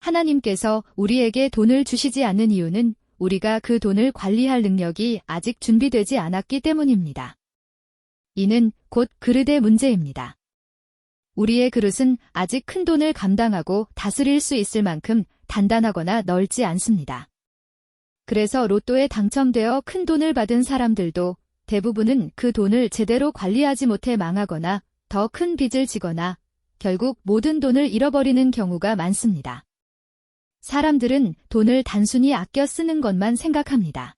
하나님께서 우리에게 돈을 주시지 않는 이유는 우리가 그 돈을 관리할 능력이 아직 준비되지 않았기 때문입니다. 이는 곧 그릇의 문제입니다. 우리의 그릇은 아직 큰 돈을 감당하고 다스릴 수 있을 만큼 단단하거나 넓지 않습니다. 그래서 로또에 당첨되어 큰 돈을 받은 사람들도 대부분은 그 돈을 제대로 관리하지 못해 망하거나 더 큰 빚을 지거나 결국 모든 돈을 잃어버리는 경우가 많습니다. 사람들은 돈을 단순히 아껴 쓰는 것만 생각합니다.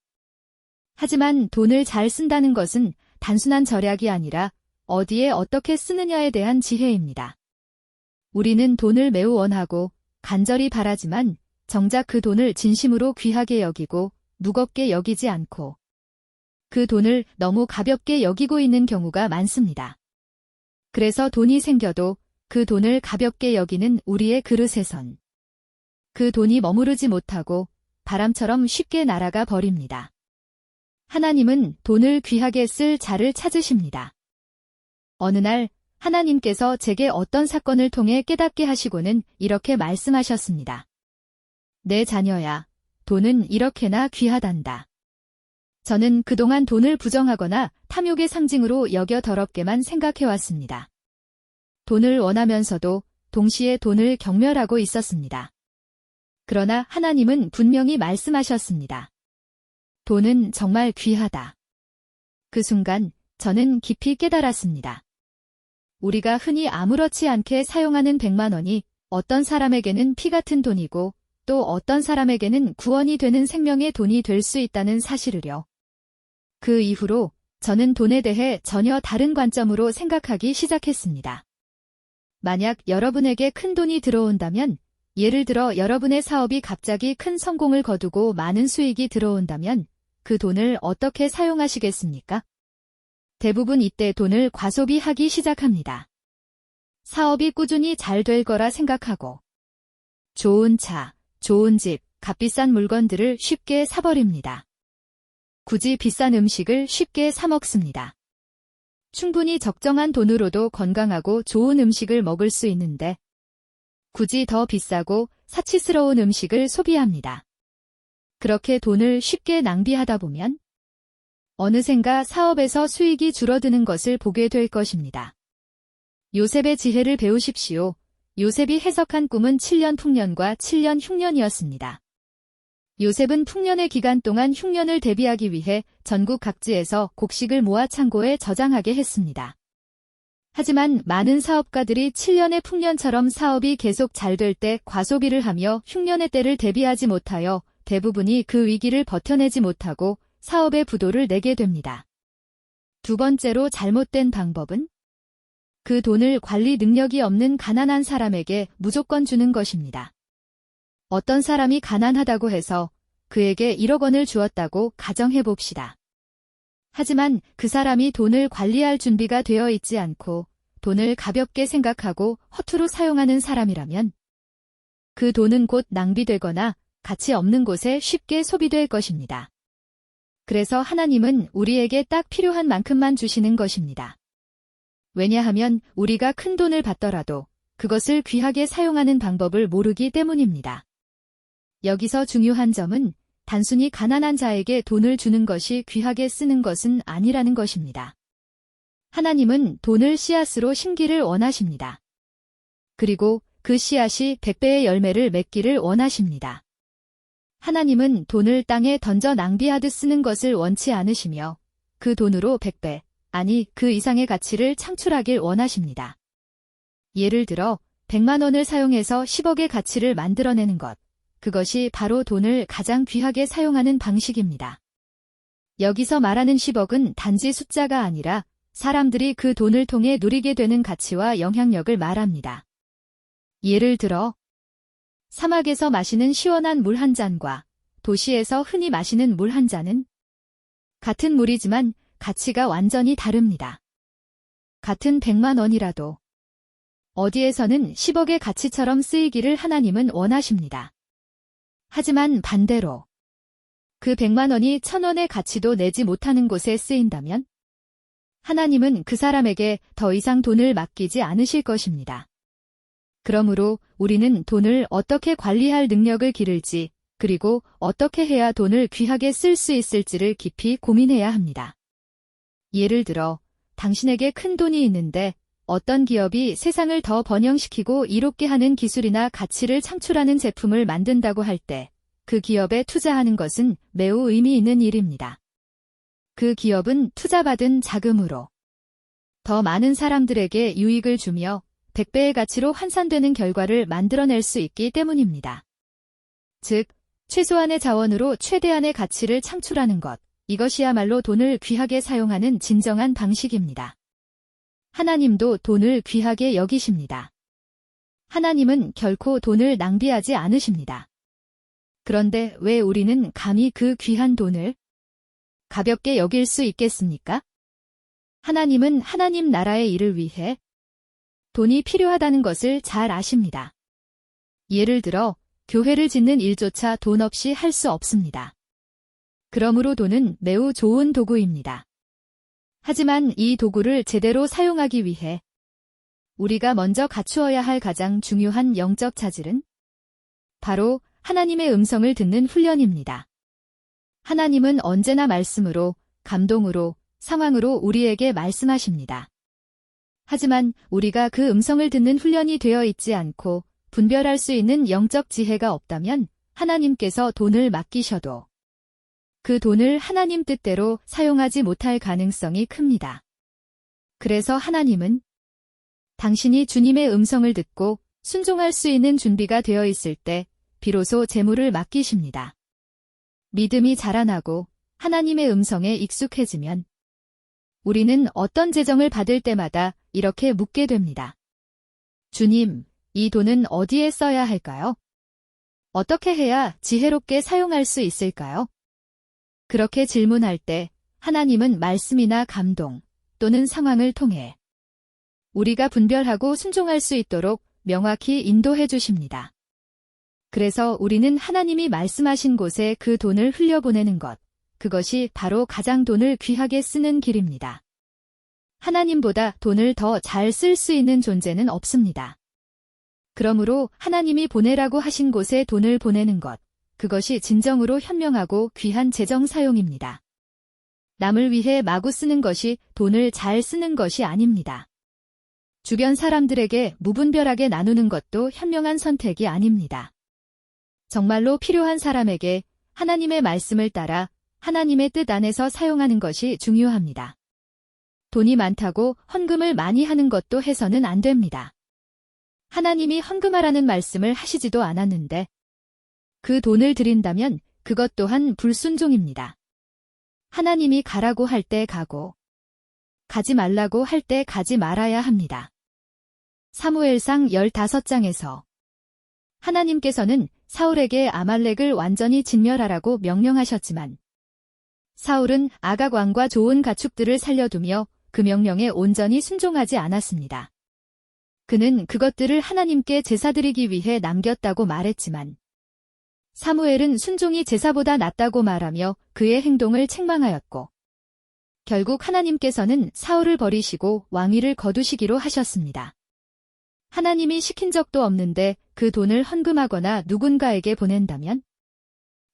하지만 돈을 잘 쓴다는 것은 단순한 절약이 아니라 어디에 어떻게 쓰느냐에 대한 지혜입니다. 우리는 돈을 매우 원하고 간절히 바라지만 정작 그 돈을 진심으로 귀하게 여기고 무겁게 여기지 않고 그 돈을 너무 가볍게 여기고 있는 경우가 많습니다. 그래서 돈이 생겨도 그 돈을 가볍게 여기는 우리의 그릇에선 그 돈이 머무르지 못하고 바람처럼 쉽게 날아가 버립니다. 하나님은 돈을 귀하게 쓸 자를 찾으십니다. 어느 날 하나님께서 제게 어떤 사건을 통해 깨닫게 하시고는 이렇게 말씀하셨습니다. 내 자녀야, 돈은 이렇게나 귀하단다. 저는 그동안 돈을 부정하거나 탐욕의 상징으로 여겨 더럽게만 생각해왔습니다. 돈을 원하면서도 동시에 돈을 경멸하고 있었습니다. 그러나 하나님은 분명히 말씀하셨습니다. 돈은 정말 귀하다. 그 순간 저는 깊이 깨달았습니다. 우리가 흔히 아무렇지 않게 사용하는 100만 원이 어떤 사람에게는 피 같은 돈이고 또 어떤 사람에게는 구원이 되는 생명의 돈이 될 수 있다는 사실을요. 그 이후로 저는 돈에 대해 전혀 다른 관점으로 생각하기 시작했습니다. 만약 여러분에게 큰 돈이 들어온다면, 예를 들어 여러분의 사업이 갑자기 큰 성공을 거두고 많은 수익이 들어온다면 그 돈을 어떻게 사용하시겠습니까? 대부분 이때 돈을 과소비하기 시작합니다. 사업이 꾸준히 잘 될 거라 생각하고 좋은 차, 좋은 집, 값비싼 물건들을 쉽게 사버립니다. 굳이 비싼 음식을 쉽게 사 먹습니다. 충분히 적정한 돈으로도 건강하고 좋은 음식을 먹을 수 있는데 굳이 더 비싸고 사치스러운 음식을 소비합니다. 그렇게 돈을 쉽게 낭비하다 보면 어느샌가 사업에서 수익이 줄어드는 것을 보게 될 것입니다. 요셉의 지혜를 배우십시오. 요셉이 해석한 꿈은 7년 풍년과 7년 흉년이었습니다. 요셉은 풍년의 기간 동안 흉년을 대비하기 위해 전국 각지에서 곡식을 모아 창고에 저장하게 했습니다. 하지만 많은 사업가들이 7년의 풍년처럼 사업이 계속 잘 될 때 과소비를 하며 흉년의 때를 대비하지 못하여 대부분이 그 위기를 버텨내지 못하고 사업의 부도를 내게 됩니다. 두 번째로 잘못된 방법은 그 돈을 관리 능력이 없는 가난한 사람에게 무조건 주는 것입니다. 어떤 사람이 가난하다고 해서 그에게 1억 원을 주었다고 가정해봅시다. 하지만 그 사람이 돈을 관리할 준비가 되어 있지 않고 돈을 가볍게 생각하고 허투루 사용하는 사람이라면 그 돈은 곧 낭비되거나 가치 없는 곳에 쉽게 소비될 것입니다. 그래서 하나님은 우리에게 딱 필요한 만큼만 주시는 것입니다. 왜냐하면 우리가 큰 돈을 받더라도 그것을 귀하게 사용하는 방법을 모르기 때문입니다. 여기서 중요한 점은 단순히 가난한 자에게 돈을 주는 것이 귀하게 쓰는 것은 아니라는 것입니다. 하나님은 돈을 씨앗으로 심기를 원하십니다. 그리고 그 씨앗이 100배의 열매를 맺기를 원하십니다. 하나님은 돈을 땅에 던져 낭비하듯 쓰는 것을 원치 않으시며 그 돈으로 100배, 아니 그 이상의 가치를 창출하길 원하십니다. 예를 들어 100만 원을 사용해서 10억의 가치를 만들어내는 것, 그것이 바로 돈을 가장 귀하게 사용하는 방식입니다. 여기서 말하는 10억은 단지 숫자가 아니라 사람들이 그 돈을 통해 누리게 되는 가치와 영향력을 말합니다. 예를 들어 사막에서 마시는 시원한 물 한 잔과 도시에서 흔히 마시는 물 한 잔은 같은 물이지만 가치가 완전히 다릅니다. 같은 100만 원이라도 어디에서는 10억의 가치처럼 쓰이기를 하나님은 원하십니다. 하지만 반대로 그 100만 원이 1000원의 가치도 내지 못하는 곳에 쓰인다면 하나님은 그 사람에게 더 이상 돈을 맡기지 않으실 것입니다. 그러므로 우리는 돈을 어떻게 관리할 능력을 기를지, 그리고 어떻게 해야 돈을 귀하게 쓸 수 있을지를 깊이 고민해야 합니다. 예를 들어, 당신에게 큰 돈이 있는데 어떤 기업이 세상을 더 번영시키고 이롭게 하는 기술이나 가치를 창출하는 제품을 만든다고 할 때, 그 기업에 투자하는 것은 매우 의미 있는 일입니다. 그 기업은 투자받은 자금으로 더 많은 사람들에게 유익을 주며 100배의 가치로 환산되는 결과를 만들어낼 수 있기 때문입니다. 즉, 최소한의 자원으로 최대한의 가치를 창출하는 것, 이것이야말로 돈을 귀하게 사용하는 진정한 방식입니다. 하나님도 돈을 귀하게 여기십니다. 하나님은 결코 돈을 낭비하지 않으십니다. 그런데 왜 우리는 감히 그 귀한 돈을 가볍게 여길 수 있겠습니까? 하나님은 하나님 나라의 일을 위해 돈이 필요하다는 것을 잘 아십니다. 예를 들어, 교회를 짓는 일조차 돈 없이 할 수 없습니다. 그러므로 돈은 매우 좋은 도구입니다. 하지만 이 도구를 제대로 사용하기 위해 우리가 먼저 갖추어야 할 가장 중요한 영적 자질은 바로 하나님의 음성을 듣는 훈련입니다. 하나님은 언제나 말씀으로, 감동으로, 상황으로 우리에게 말씀하십니다. 하지만 우리가 그 음성을 듣는 훈련이 되어 있지 않고 분별할 수 있는 영적 지혜가 없다면 하나님께서 돈을 맡기셔도 그 돈을 하나님 뜻대로 사용하지 못할 가능성이 큽니다. 그래서 하나님은 당신이 주님의 음성을 듣고 순종할 수 있는 준비가 되어 있을 때 비로소 재물을 맡기십니다. 믿음이 자라나고 하나님의 음성에 익숙해지면 우리는 어떤 재정을 받을 때마다 이렇게 묻게 됩니다. 주님, 이 돈은 어디에 써야 할까요? 어떻게 해야 지혜롭게 사용할 수 있을까요? 그렇게 질문할 때 하나님은 말씀이나 감동 또는 상황을 통해 우리가 분별하고 순종할 수 있도록 명확히 인도해 주십니다. 그래서 우리는 하나님이 말씀하신 곳에 그 돈을 흘려보내는 것, 그것이 바로 가장 돈을 귀하게 쓰는 길입니다. 하나님보다 돈을 더 잘 쓸 수 있는 존재는 없습니다. 그러므로 하나님이 보내라고 하신 곳에 돈을 보내는 것, 그것이 진정으로 현명하고 귀한 재정 사용입니다. 남을 위해 마구 쓰는 것이 돈을 잘 쓰는 것이 아닙니다. 주변 사람들에게 무분별하게 나누는 것도 현명한 선택이 아닙니다. 정말로 필요한 사람에게 하나님의 말씀을 따라 하나님의 뜻 안에서 사용하는 것이 중요합니다. 돈이 많다고 헌금을 많이 하는 것도 해서는 안 됩니다. 하나님이 헌금하라는 말씀을 하시지도 않았는데 그 돈을 드린다면 그것 또한 불순종입니다. 하나님이 가라고 할 때 가고 가지 말라고 할 때 가지 말아야 합니다. 사무엘상 15장에서 하나님께서는 사울에게 아말렉을 완전히 진멸하라고 명령하셨지만 사울은 아각 왕과 좋은 가축들을 살려두며 그 명령에 온전히 순종하지 않았습니다. 그는 그것들을 하나님께 제사드리기 위해 남겼다고 말했지만 사무엘은 순종이 제사보다 낫다고 말하며 그의 행동을 책망하였고 결국 하나님께서는 사울을 버리시고 왕위를 거두시기로 하셨습니다. 하나님이 시킨 적도 없는데 그 돈을 헌금하거나 누군가에게 보낸다면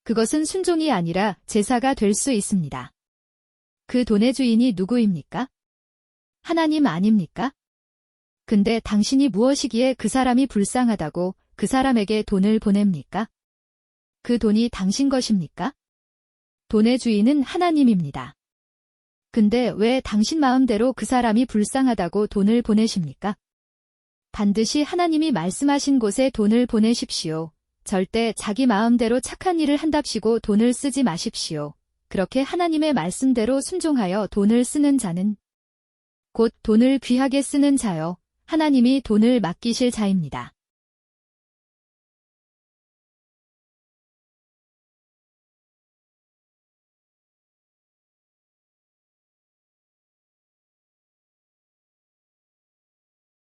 그것은 순종이 아니라 제사가 될 수 있습니다. 그 돈의 주인이 누구입니까? 하나님 아닙니까? 근데 당신이 무엇이기에 그 사람이 불쌍하다고 그 사람에게 돈을 보냅니까? 그 돈이 당신 것입니까? 돈의 주인은 하나님입니다. 근데 왜 당신 마음대로 그 사람이 불쌍하다고 돈을 보내십니까? 반드시 하나님이 말씀하신 곳에 돈을 보내십시오. 절대 자기 마음대로 착한 일을 한답시고 돈을 쓰지 마십시오. 그렇게 하나님의 말씀대로 순종하여 돈을 쓰는 자는 곧 돈을 귀하게 쓰는 자요. 하나님이 돈을 맡기실 자입니다.